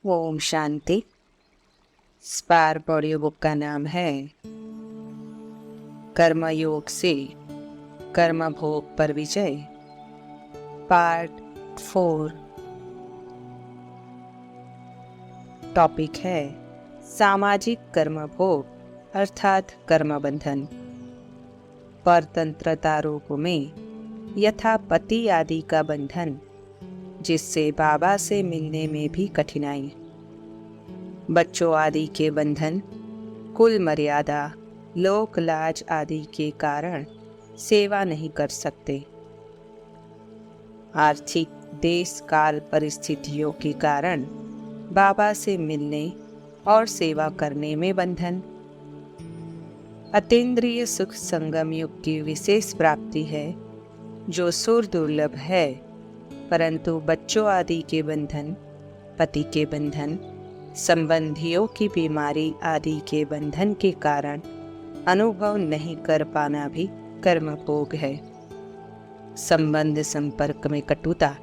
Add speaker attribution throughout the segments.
Speaker 1: Om Shanti. Spark audio book का नाम है कर्म योग से कर्म भोग पर विजय, पार्ट 4। टॉपिक है सामाजिक कर्म भोग अर्थात कर्म बंधन। परतंत्रता रूप में यथा पति आदि का बंधन, जिससे बाबा से मिलने में भी कठिनाई। बच्चों आदि के बंधन, कुल मर्यादा, लोक लाज आदि के कारण सेवा नहीं कर सकते। आर्थिक देश काल परिस्थितियों के कारण बाबा से मिलने और सेवा करने में बंधन। अतीन्द्रिय सुख संगम युग की विशेष प्राप्ति है, जो सुर दुर्लभ है, परंतु बच्चों आदि के बंधन, पति के बंधन, संबंधियों की बीमारी आदि के बंधन के कारण अनुभव नहीं कर पाना भी कर्म भोग है। संबंध संपर्क में कटुता,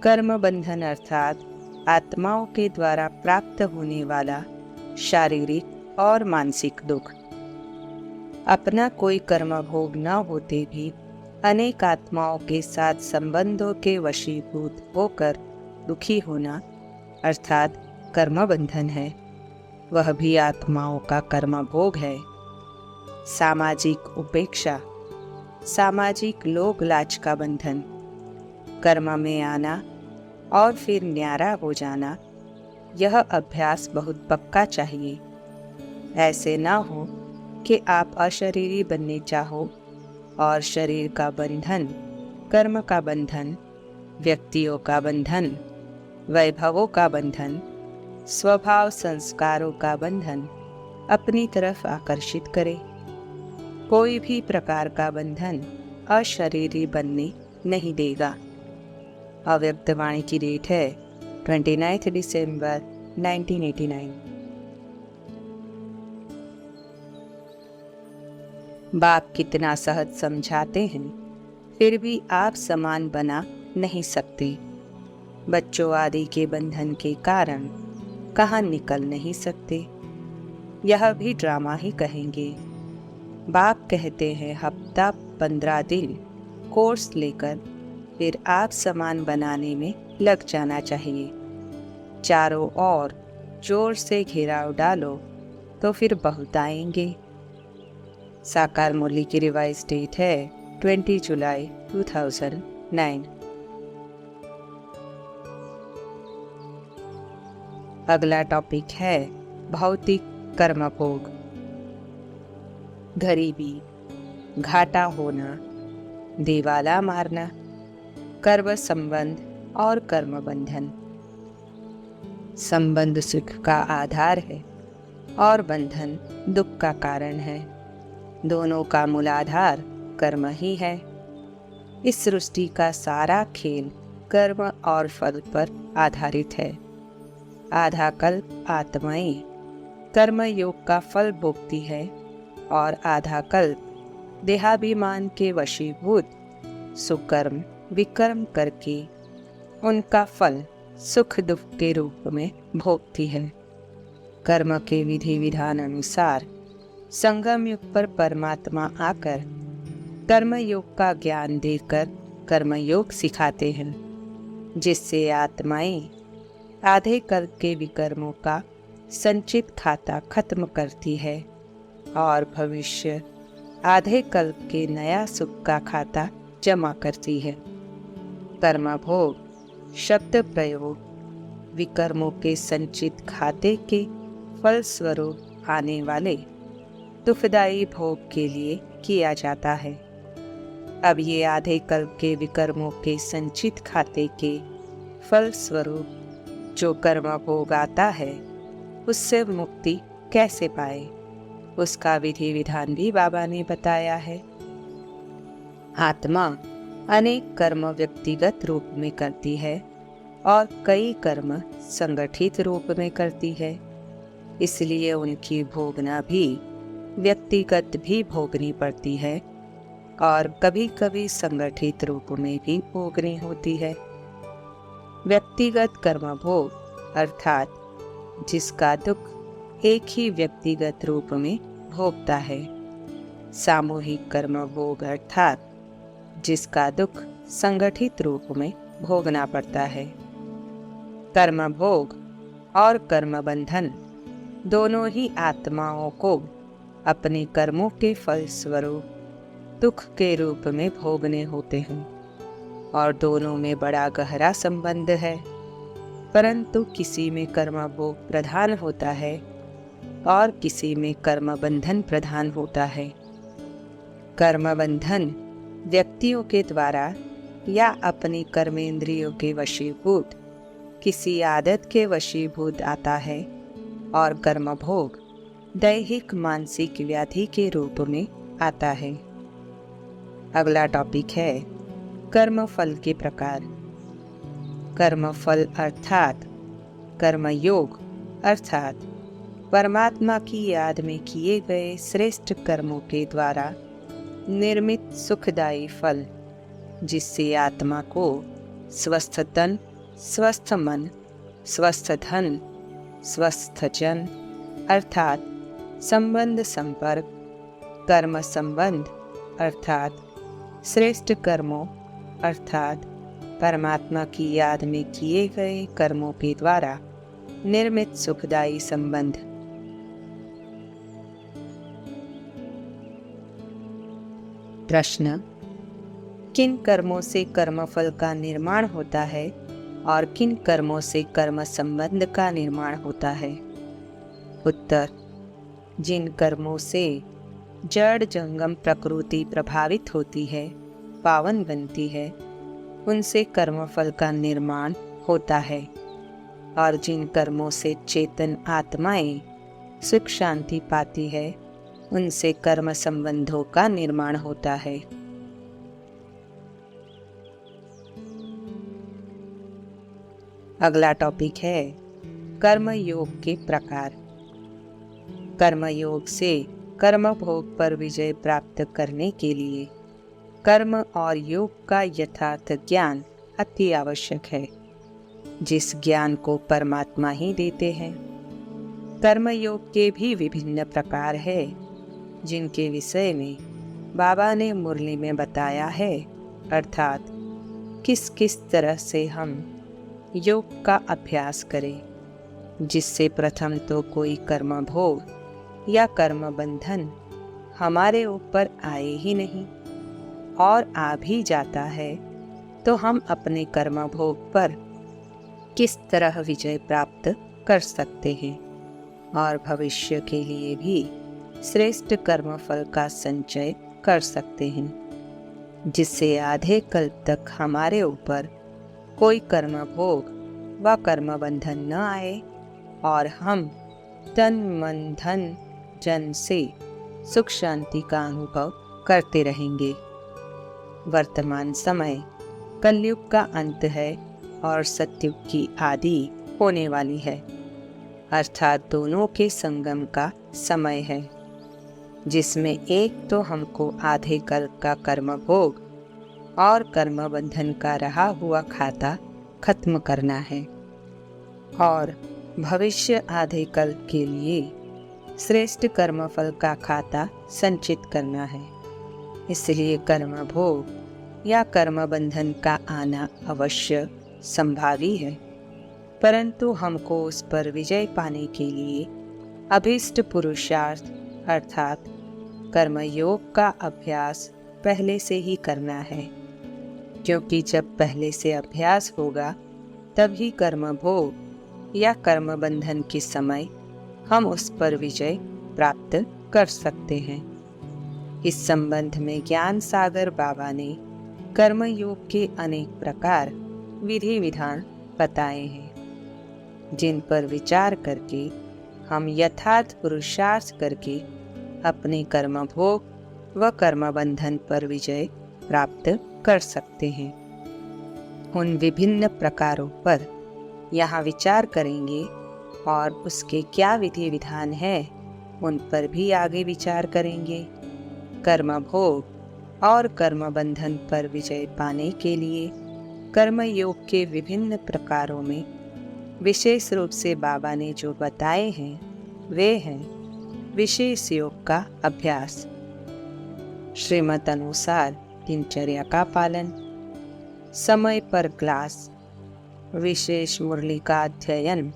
Speaker 1: कर्म बंधन अर्थात आत्माओं के द्वारा प्राप्त होने वाला शारीरिक और मानसिक दुख। अपना कोई कर्म भोग न होते भी अनेक आत्माओं के साथ संबंधों के वशीभूत होकर दुखी होना अर्थात कर्म बंधन है। वह भी आत्माओं का कर्म भोग है। सामाजिक उपेक्षा, सामाजिक लोक लाज का बंधन, कर्म में आना और फिर न्यारा हो जाना, यह अभ्यास बहुत पक्का चाहिए। ऐसे ना हो कि आप अशरीरी बनने चाहो और शरीर का बंधन, कर्म का बंधन, व्यक्तियों का बंधन, वैभवों का बंधन, स्वभाव संस्कारों का बंधन अपनी तरफ आकर्षित करे। कोई भी प्रकार का बंधन अशरीरी बनने नहीं देगा। अव्यक्त वाणी की डेट है 29 दिसंबर 1989। बाप कितना सहज समझाते हैं, फिर भी आप समान बना नहीं सकते। बच्चों आदि के बंधन के कारण कहाँ निकल नहीं सकते। यह भी ड्रामा ही कहेंगे। बाप कहते हैं हफ्ता 15 दिन कोर्स लेकर फिर आप समान बनाने में लग जाना चाहिए। चारों ओर जोर से घेराव डालो तो फिर बहुत आएंगे। साकार मुरली की रिवाइज डेट है 20 जुलाई 2009। अगला टॉपिक है भौतिक कर्म भोग। गरीबी, घाटा होना, देवाला मारना, कर्म संबंध और कर्म बंधन। संबंध सुख का आधार है और बंधन दुख का कारण है। दोनों का मूलाधार कर्म ही है। इस सृष्टि का सारा खेल कर्म और फल पर आधारित है। आधा कल्प आत्माएं कर्म योग का फल भोगती है और आधा कल्प देहाभिमान के वशीभूत सुकर्म विकर्म करके उनका फल सुख दुख के रूप में भोगती है। कर्म के विधि विधान अनुसार संगम युग पर परमात्मा आकर कर्म योग का ज्ञान देकर कर्म योग सिखाते हैं, जिससे आत्माएं आधे कल्प के विकर्मों का संचित खाता खत्म करती है और भविष्य आधे कल्प के नया सुख का खाता जमा करती है। कर्म भोग शब्द प्रयोग विकर्मों के संचित खाते के फल स्वरूप आने वाले दुखदायी भोग के लिए किया जाता है। अब ये आधे कल्प के विकर्मों के संचित खाते के फल स्वरूप जो कर्म भोग आता है, उससे मुक्ति कैसे पाए, उसका विधि विधान भी बाबा ने बताया है। आत्मा अनेक कर्म व्यक्तिगत रूप में करती है और कई कर्म संगठित रूप में करती है, इसलिए उनकी भोगना भी व्यक्तिगत भी भोगनी पड़ती है और कभी कभी संगठित रूप में भी भोगनी होती है। व्यक्तिगत कर्म भोग अर्थात जिसका दुख एक ही व्यक्तिगत रूप में भोगता है। सामूहिक कर्म भोग अर्थात जिसका दुख संगठित रूप में भोगना पड़ता है। कर्म भोग और कर्म बंधन दोनों ही आत्माओं को अपने कर्मों के फलस्वरूप दुख के रूप में भोगने होते हैं और दोनों में बड़ा गहरा संबंध है। परंतु किसी में कर्म भोग प्रधान होता है और किसी में कर्म बंधन प्रधान होता है। कर्म बंधन व्यक्तियों के द्वारा या अपनी कर्मेंद्रियों के वशीभूत किसी आदत के वशीभूत आता है और कर्म भोग दैहिक मानसिक व्याधि के रूप में आता है। अगला टॉपिक है कर्म फल के प्रकार। कर्म फल अर्थात कर्म योग अर्थात परमात्मा की याद में किए गए श्रेष्ठ कर्मों के द्वारा निर्मित सुखदायी फल, जिससे आत्मा को स्वस्थ तन, स्वस्थ मन, स्वस्थ धन, स्वस्थ जन अर्थात संबंध संपर्क, कर्म संबंध अर्थात श्रेष्ठ कर्मों अर्थात परमात्मा की याद में किए गए कर्मों के द्वारा निर्मित सुखदायी संबंध। प्रश्न: किन कर्मों से कर्मफल का निर्माण होता है और किन कर्मों से कर्म संबंध का निर्माण होता है? उत्तर: जिन कर्मों से जड़ जंगम प्रकृति प्रभावित होती है, पावन बनती है, उनसे कर्मफल का निर्माण होता है और जिन कर्मों से चेतन आत्माएं सुख शांति पाती है, उनसे कर्म संबंधों का निर्माण होता है। अगला टॉपिक है कर्म योग के प्रकार। कर्म योग से कर्म भोग पर विजय प्राप्त करने के लिए कर्म और योग का यथार्थ ज्ञान अति आवश्यक है, जिस ज्ञान को परमात्मा ही देते हैं। कर्म योग के भी विभिन्न प्रकार है, जिनके विषय में बाबा ने मुरली में बताया है, अर्थात किस किस तरह से हम योग का अभ्यास करें, जिससे प्रथम तो कोई कर्म भोग या कर्म बंधन हमारे ऊपर आए ही नहीं, और आ भी जाता है तो हम अपने कर्म भोग पर किस तरह विजय प्राप्त कर सकते हैं और भविष्य के लिए भी श्रेष्ठ कर्म फल का संचय कर सकते हैं, जिससे आधे कल्प तक हमारे ऊपर कोई कर्म भोग व कर्म बंधन न आए और हम तन मन धन जन से सुख शांति का अनुभव करते रहेंगे। वर्तमान समय कलयुग का अंत है और सतयुग की आदि होने वाली है, अर्थात दोनों के संगम का समय है, जिसमें एक तो हमको आधे कल्प का कर्म भोग और कर्म बंधन का रहा हुआ खाता खत्म करना है और भविष्य आधे कल्प के लिए श्रेष्ठ कर्म फल का खाता संचित करना है। इसलिए कर्म भोग या कर्म बंधन का आना अवश्य संभावी है, परंतु हमको उस पर विजय पाने के लिए अभीष्ट पुरुषार्थ अर्थात कर्म योग का अभ्यास पहले से ही करना है, क्योंकि जब पहले से अभ्यास होगा तभी कर्म भोग या कर्म बंधन के समय हम उस पर विजय प्राप्त कर सकते हैं। इस संबंध में ज्ञान सागर बाबा ने कर्म योग के अनेक प्रकार विधि विधान बताए हैं, जिन पर विचार करके हम यथार्थ पुरुषार्थ करके अपने कर्म भोग व कर्म बंधन पर विजय प्राप्त कर सकते हैं। उन विभिन्न प्रकारों पर यहाँ विचार करेंगे और उसके क्या विधि विधान है उन पर भी आगे विचार करेंगे। कर्म भोग और कर्म बंधन पर विजय पाने के लिए कर्म योग के विभिन्न प्रकारों में विशेष रूप से बाबा ने जो बताए हैं वे हैं विशेष योग का अभ्यास, श्रीमत अनुसार दिनचर्या का पालन, समय पर क्लास, विशेष मुरली का अध्ययन,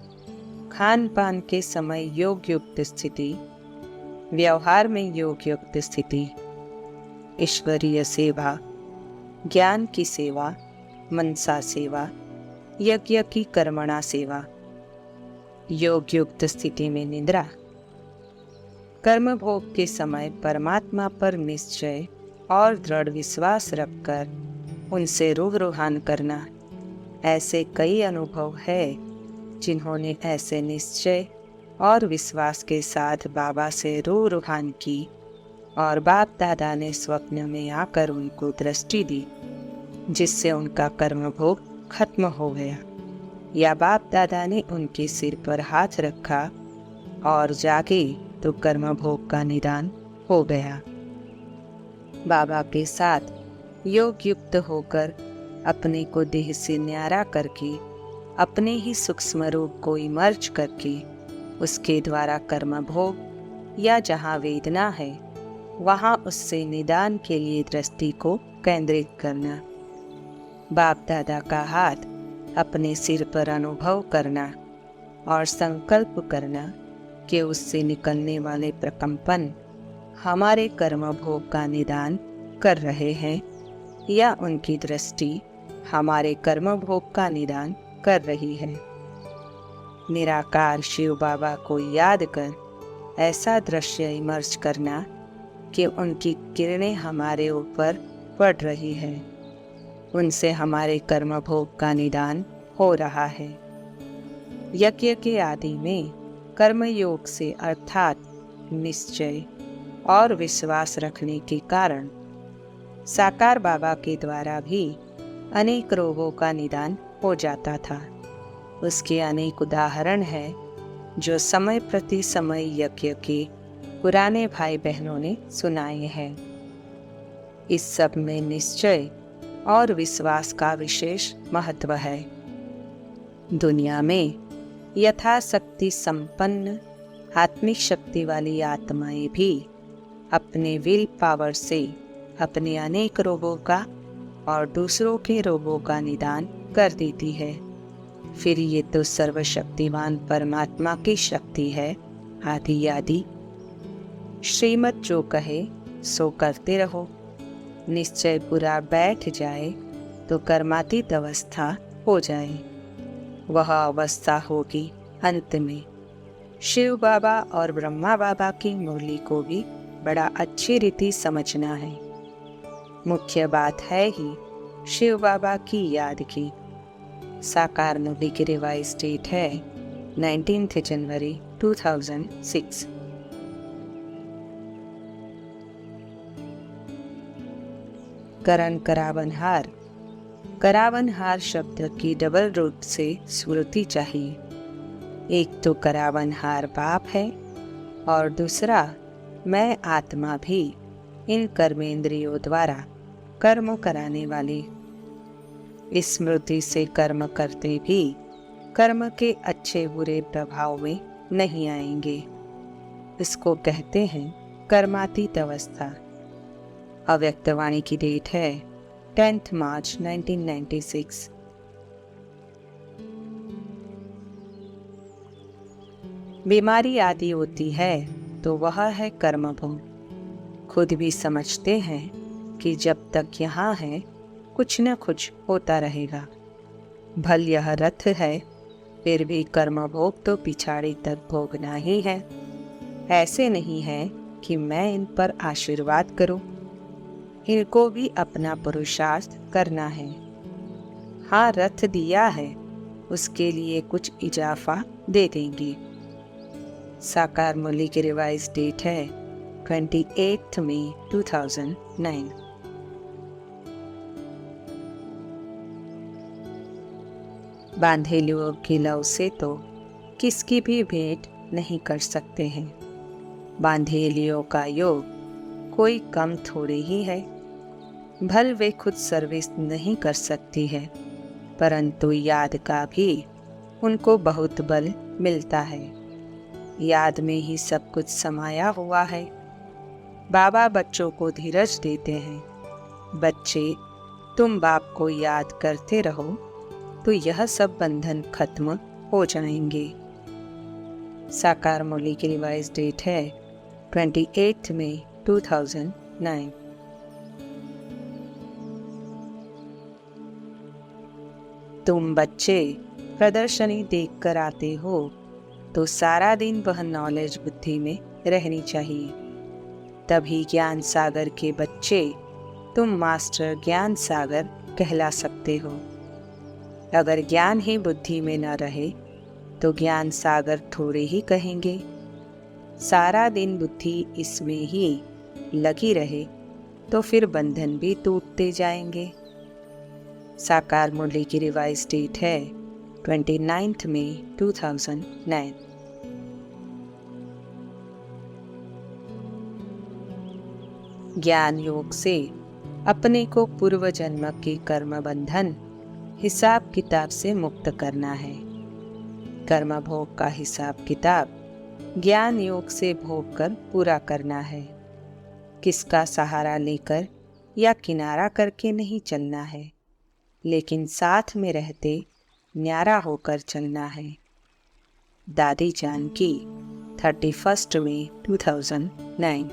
Speaker 1: खान पान के समय योग युक्त स्थिति, व्यवहार में योग युक्त स्थिति, ईश्वरीय सेवा, ज्ञान की सेवा, मनसा सेवा, यज्ञ की कर्मणा सेवा, योग युक्त स्थिति में निद्रा, कर्म भोग के समय परमात्मा पर निश्चय और दृढ़ विश्वास रखकर उनसे रूबरूहान करना। ऐसे कई अनुभव है जिन्होंने ऐसे निश्चय और विश्वास के साथ बाबा से रूबरूहान की और बाप दादा ने स्वप्न में आकर उनको दृष्टि दी, जिससे उनका कर्म भोग खत्म हो गया, या बाप दादा ने उनके सिर पर हाथ रखा और जागे तो कर्म भोग का निदान हो गया। बाबा के साथ योग युक्त होकर अपने को देह से न्यारा करके अपने ही सूक्ष्म रूप को इमर्ज करके उसके द्वारा कर्म भोग या जहाँ वेदना है वहाँ उससे निदान के लिए दृष्टि को केंद्रित करना। बाप दादा का हाथ अपने सिर पर अनुभव करना और संकल्प करना कि उससे निकलने वाले प्रकंपन हमारे कर्म भोग का निदान कर रहे हैं या उनकी दृष्टि हमारे कर्म भोग का निदान कर रही है। निराकार शिव बाबा को याद कर ऐसा दृश्य इमर्ज करना कि उनकी किरणें हमारे ऊपर पड़ रही है, उनसे हमारे कर्म भोग का निदान हो रहा है। यज्ञ के आदि में कर्म योग से अर्थात निश्चय और विश्वास रखने के कारण साकार बाबा के द्वारा भी अनेक रोगों का निदान हो जाता था। उसके अनेक उदाहरण हैं जो समय प्रति समय यज्ञ के पुराने भाई बहनों ने सुनाए हैं। इस सब में निश्चय और विश्वास का विशेष महत्व है। दुनिया में यथाशक्ति संपन्न आत्मिक शक्ति वाली आत्माएं भी अपने विल पावर से अपने अनेक रोगों का और दूसरों के रोगों का निदान कर देती है। फिर ये तो सर्वशक्तिमान परमात्मा की शक्ति है। आदि आदि श्रीमत जो कहे सो करते रहो। निश्चय पूरा बैठ जाए तो कर्मातीत अवस्था हो जाए। वह अवस्था होगी अंत में शिव बाबा और ब्रह्मा बाबा की मुरली को भी बड़ा अच्छी रीति समझना है। मुख्य बात है ही शिव बाबा की याद की। साकार मुरली की रिवाइज डेट है 19 जनवरी 2006। करण करावनहार। करावनहार शब्द की डबल रूट से स्मृति चाहिए। एक तो करावनहार बाप है और दूसरा मैं आत्मा भी इन कर्मेंद्रियों द्वारा कर्म कराने वाली। इस स्मृति से कर्म करते भी कर्म के अच्छे बुरे प्रभाव में नहीं आएंगे। इसको कहते हैं कर्मातीत अवस्था। अव्यक्तवाणी की डेट है 10 मार्च 1996। बीमारी आदि होती है तो वह है कर्म भोग। खुद भी समझते हैं कि जब तक यहाँ है कुछ न कुछ होता रहेगा। भल यह रथ है, फिर भी कर्म भोग तो पिछाड़ी तक भोगना ही है। ऐसे नहीं है कि मैं इन पर आशीर्वाद करूं, इनको भी अपना पुरुषार्थ करना है। हाँ, रथ दिया है, उसके लिए कुछ इजाफा दे देंगे। साकार मुरली की रिवाइज डेट है 28 मई 2009। बांधेलियों की लव से तो किसकी भी भेंट नहीं कर सकते हैं। बांधेलियों का योग कोई कम थोड़े ही है। भल वे खुद सर्विस नहीं कर सकती है, परंतु याद का भी उनको बहुत बल मिलता है। याद में ही सब कुछ समाया हुआ है। बाबा बच्चों को धीरज देते हैं। बच्चे, तुम बाप को याद करते रहो तो यह सब बंधन खत्म हो जाएंगे। साकार मुरली की रिवाइज डेट है 28 मई 2009। तुम बच्चे प्रदर्शनी देखकर आते हो तो सारा दिन वह नॉलेज बुद्धि में रहनी चाहिए। तभी ज्ञान सागर के बच्चे तुम मास्टर ज्ञान सागर कहला सकते हो। अगर ज्ञान ही बुद्धि में न रहे तो ज्ञान सागर थोड़े ही कहेंगे। सारा दिन बुद्धि इसमें ही लगी रहे तो फिर बंधन भी टूटते जाएंगे। साकार मुरली की रिवाइज डेट है 29 मई 2009। ज्ञान योग से अपने को पूर्व जन्म के कर्म बंधन हिसाब किताब से मुक्त करना है। कर्म भोग का हिसाब किताब ज्ञान योग से भोग कर पूरा करना है। किसका सहारा लेकर या किनारा करके नहीं चलना है, लेकिन साथ में रहते न्यारा होकर चलना है। दादी जान की 31 मई 2009।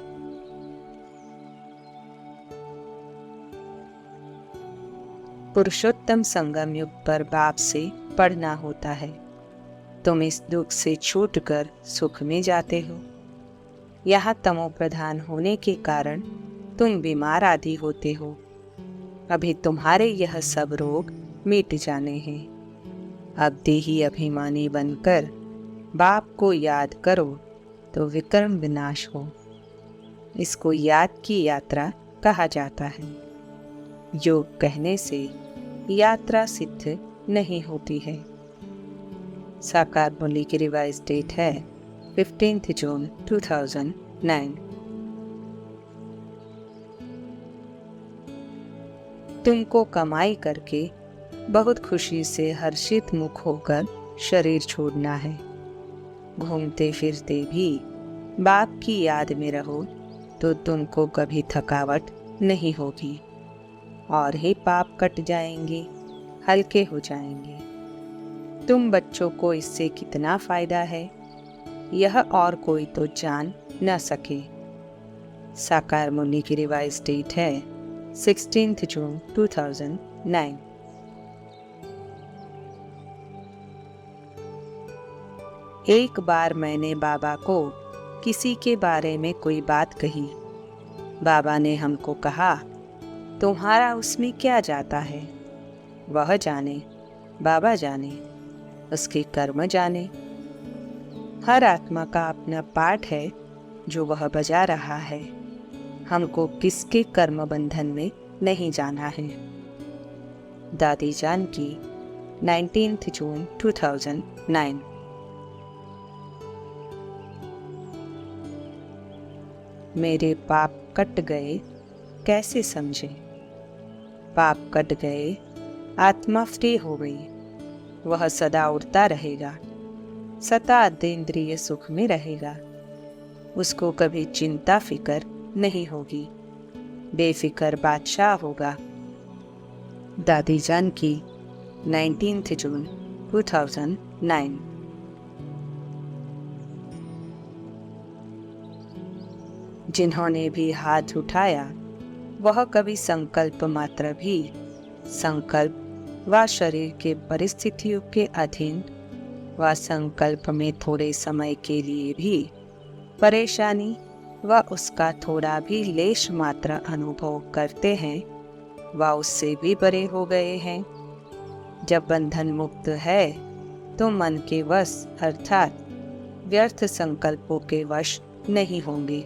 Speaker 1: पुरुषोत्तम संगम युग पर बाप से पढ़ना होता है। तुम इस दुख से छूटकर सुख में जाते हो। यहाँ तमो प्रधान होने के कारण तुम बीमार आदि होते हो। अभी तुम्हारे यह सब रोग मिट जाने हैं। अब देही अभिमानी बनकर बाप को याद करो तो विक्रम विनाश हो। इसको याद की यात्रा कहा जाता है। योग कहने से यात्रा सिद्ध नहीं होती है। साकार मुरली की रिवाइज डेट है 15 जून 2009। तुमको कमाई करके बहुत खुशी से हर्षित मुख होकर शरीर छोड़ना है। घूमते फिरते भी बाप की याद में रहो तो तुमको कभी थकावट नहीं होगी और ही पाप कट जाएंगे, हल्के हो जाएंगे। तुम बच्चों को इससे कितना फायदा है यह और कोई तो जान न सके। साकार मुरली की रिवाइज डेट है 16 जून 2009। एक बार मैंने बाबा को किसी के बारे में कोई बात कही। बाबा ने हमको कहा, तुम्हारा उसमें क्या जाता है? वह जाने, बाबा जाने, उसके कर्म जाने। हर आत्मा का अपना पाठ है जो वह बजा रहा है। हमको किसके कर्म बंधन में नहीं जाना है। दादी जान की 19 जून 2009। मेरे पाप कट गए कैसे समझे? पाप कट गए, आत्मा फ्री हो गई। वह सदा उड़ता रहेगा, सदा अतीन्द्रिय सुख में रहेगा। उसको कभी चिंता फिकर नहीं होगी, बेफिकर बादशाह होगा। दादी जान की 19 जून 2009। जिन्होंने भी हाथ उठाया वह कभी संकल्प मात्र भी संकल्प व शरीर के परिस्थितियों के अधीन व संकल्प में थोड़े समय के लिए भी परेशानी व उसका थोड़ा भी लेश मात्र अनुभव करते हैं व उससे भी बड़े हो गए हैं। जब बंधन मुक्त है तो मन के वश अर्थात व्यर्थ संकल्पों के वश नहीं होंगे।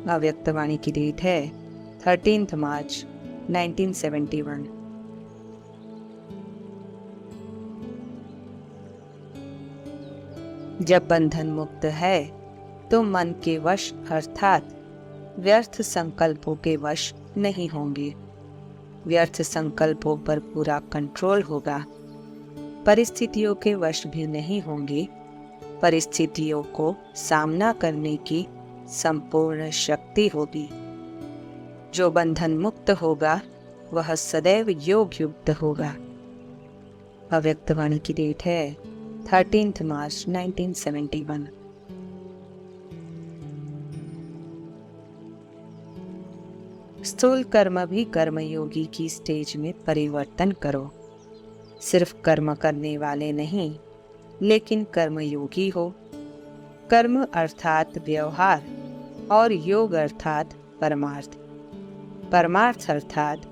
Speaker 1: अव्यक्त वाणी की डेट है 13 मार्च 1971। जब बंधन मुक्त है तो मन के वश अर्थात व्यर्थ संकल्पों के वश नहीं होंगे। व्यर्थ संकल्पों पर पूरा कंट्रोल होगा। परिस्थितियों के वश भी नहीं होंगे। परिस्थितियों को सामना करने की संपूर्ण शक्ति होगी। जो बंधन मुक्त होगा वह सदैव योग युक्त होगा। अव्यक्त वाणी की डेट है 13 मार्च 1971। स्थूल कर्म भी कर्मयोगी की स्टेज में परिवर्तन करो। सिर्फ कर्म करने वाले नहीं, लेकिन कर्मयोगी हो। कर्म अर्थात व्यवहार और योग अर्थात परमार्थ। परमार्थ अर्थात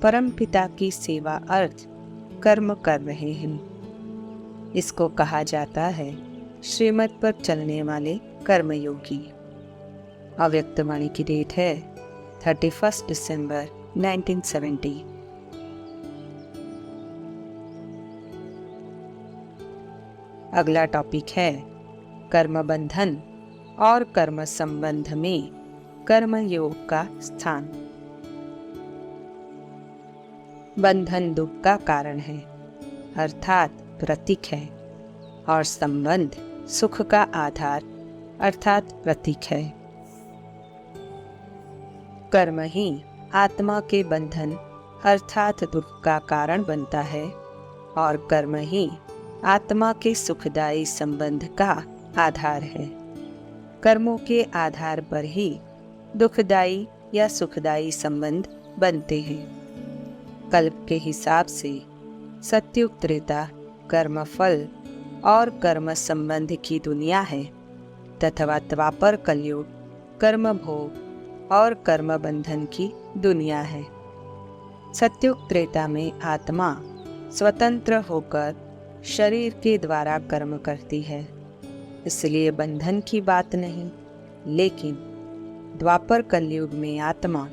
Speaker 1: परमपिता की सेवा अर्थ कर्म कर रहे हैं। इसको कहा जाता है श्रीमत पर चलने वाले कर्मयोगी। अव्यक्त वाणी की डेट है 31 दिसंबर 1970। अगला टॉपिक है कर्म बंधन और कर्म संबंध में कर्म योग का स्थान। बंधन दुख का कारण है अर्थात प्रतीक है, और संबंध सुख का आधार अर्थात प्रतीक है। कर्म ही आत्मा के बंधन अर्थात दुख का कारण बनता है, और कर्म ही आत्मा के सुखदायी संबंध का आधार है। कर्मों के आधार पर ही दुखदायी या सुखदायी संबंध बनते हैं। कल्प के हिसाब से सत्युग त्रेता कर्म फल और कर्म संबंध की दुनिया है, तथा द्वापर कलयुग कर्म भोग और कर्म बंधन की दुनिया है। सत्युग त्रेता में आत्मा स्वतंत्र होकर शरीर के द्वारा कर्म करती है, इसलिए बंधन की बात नहीं। लेकिन द्वापर कलयुग में आत्मा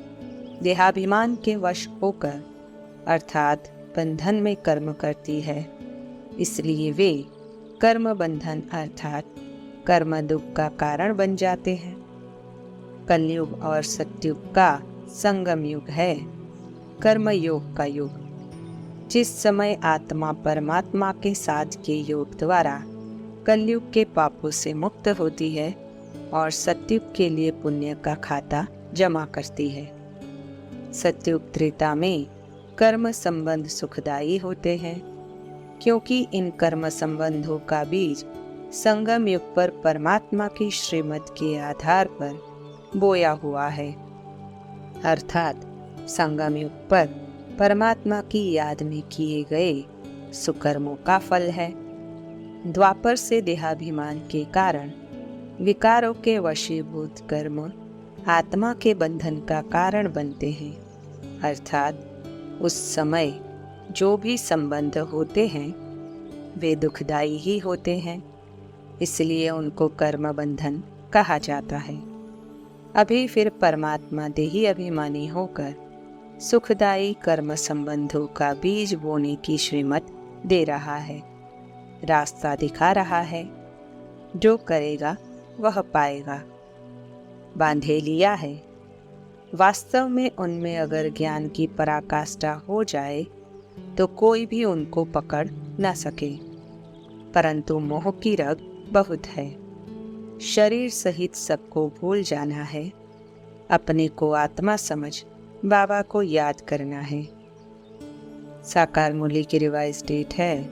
Speaker 1: देहाभिमान के वश होकर अर्थात बंधन में कर्म करती है, इसलिए वे कर्म बंधन अर्थात कर्म दुख का कारण बन जाते हैं। कलयुग और सत्युग का संगम युग है कर्म योग का युग। जिस समय आत्मा परमात्मा के साथ के योग द्वारा कलयुग के पापों से मुक्त होती है और सत्युग के लिए पुण्य का खाता जमा करती है। सत्युग त्रेता में कर्म संबंध सुखदायी होते हैं, क्योंकि इन कर्म संबंधों का बीज संगम युग पर परमात्मा की श्रीमत के आधार पर बोया हुआ है, अर्थात संगम युग पर परमात्मा की याद में किए गए सुकर्मों का फल है। द्वापर से देहाभिमान के कारण विकारों के वशीभूत कर्म आत्मा के बंधन का कारण बनते हैं, अर्थात उस समय जो भी संबंध होते हैं वे दुखदायी ही होते हैं, इसलिए उनको कर्म बंधन कहा जाता है। अभी फिर परमात्मा देही अभिमानी होकर सुखदायी कर्म संबंधों का बीज बोने की श्रीमत दे रहा है, रास्ता दिखा रहा है। जो करेगा वह पाएगा। बांधे लिया है। वास्तव में उनमें अगर ज्ञान की पराकाष्ठा हो जाए तो कोई भी उनको पकड़ न सके, परंतु मोह की रग बहुत है। शरीर सहित सबको भूल जाना है। अपने को आत्मा समझ बाबा को याद करना है। साकार मूल्य की रिवाइज डेट है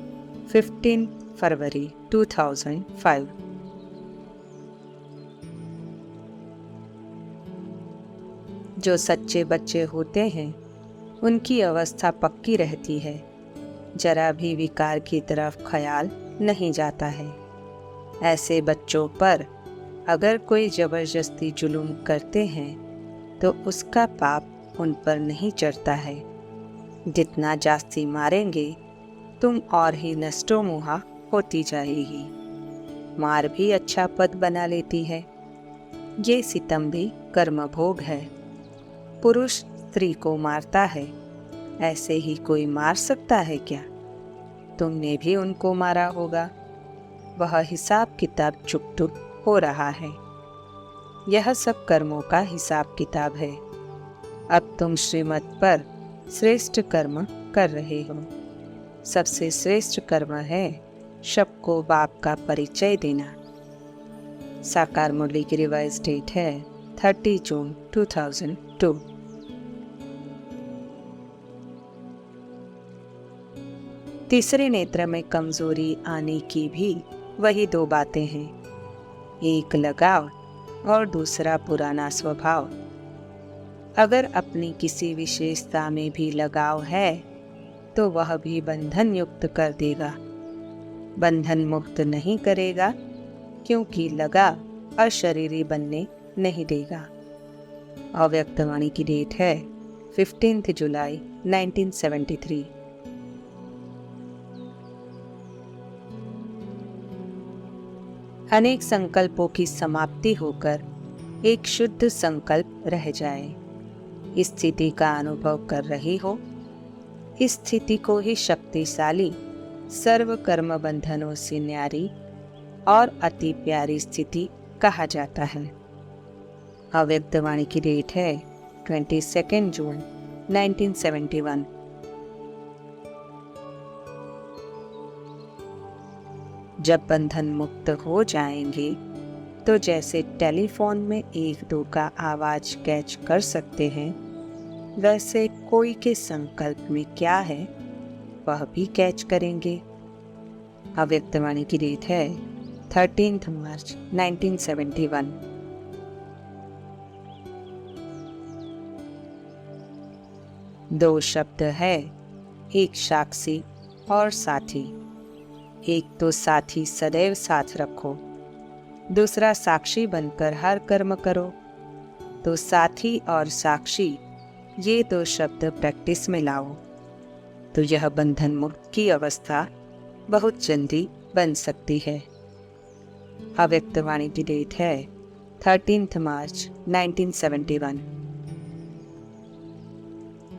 Speaker 1: 15 फरवरी 2005। जो सच्चे बच्चे होते हैं उनकी अवस्था पक्की रहती है, जरा भी विकार की तरफ ख्याल नहीं जाता है। ऐसे बच्चों पर अगर कोई जबरदस्ती जुल्म करते हैं तो उसका पाप उन पर नहीं चढ़ता है। जितना जास्ती मारेंगे तुम और ही नष्टो मुहा होती जाएगी। मार भी अच्छा पद बना लेती है। ये सितम भी कर्म भोग है। पुरुष स्त्री को मारता है, ऐसे ही कोई मार सकता है क्या? तुमने भी उनको मारा होगा। वह हिसाब किताब चुप हो रहा है। यह सब कर्मों का हिसाब किताब है। अब तुम श्रीमत पर श्रेष्ठ कर्म कर रहे हो। सबसे श्रेष्ठ कर्म है सबको बाप का परिचय देना। साकार मुरली की रिवाइज डेट है 30 जून 2002। तीसरे नेत्र में कमजोरी आने की भी वही दो बातें हैं, एक लगाव और दूसरा पुराना स्वभाव। अगर अपनी किसी विशेषता में भी लगाव है तो वह भी बंधन युक्त कर देगा, बंधन मुक्त नहीं करेगा, क्योंकि लगाव अशरीरी बनने नहीं देगा। अव्यक्त वाणी की डेट है 15 जुलाई 1973। अनेक संकल्पों की समाप्ति होकर एक शुद्ध संकल्प रह जाए, इस स्थिति का अनुभव कर रही हो। इस स्थिति को ही शक्तिशाली, सर्व कर्म बंधनों से न्यारी और अति प्यारी स्थिति कहा जाता है। अव्यक्त वाणी की डेट है 22 जून 1971। जब बंधन मुक्त हो जाएंगे तो जैसे टेलीफोन में एक दो का आवाज कैच कर सकते हैं, वैसे कोई के संकल्प में क्या है वह भी कैच करेंगे। अव्यक्त वाणी की डेट है 13 मार्च 1971। दो शब्द है, एक साक्षी और साथी। एक तो साथी सदैव साथ रखो, दूसरा साक्षी बनकर हर कर्म करो। तो साथी और साक्षी ये दो शब्द प्रैक्टिस में लाओ तो यह बंधन मुक्त की अवस्था बहुत जल्दी बन सकती है। अव्यक्त वाणी की डेट है 13 मार्च 1971।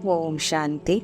Speaker 1: ओम शांति।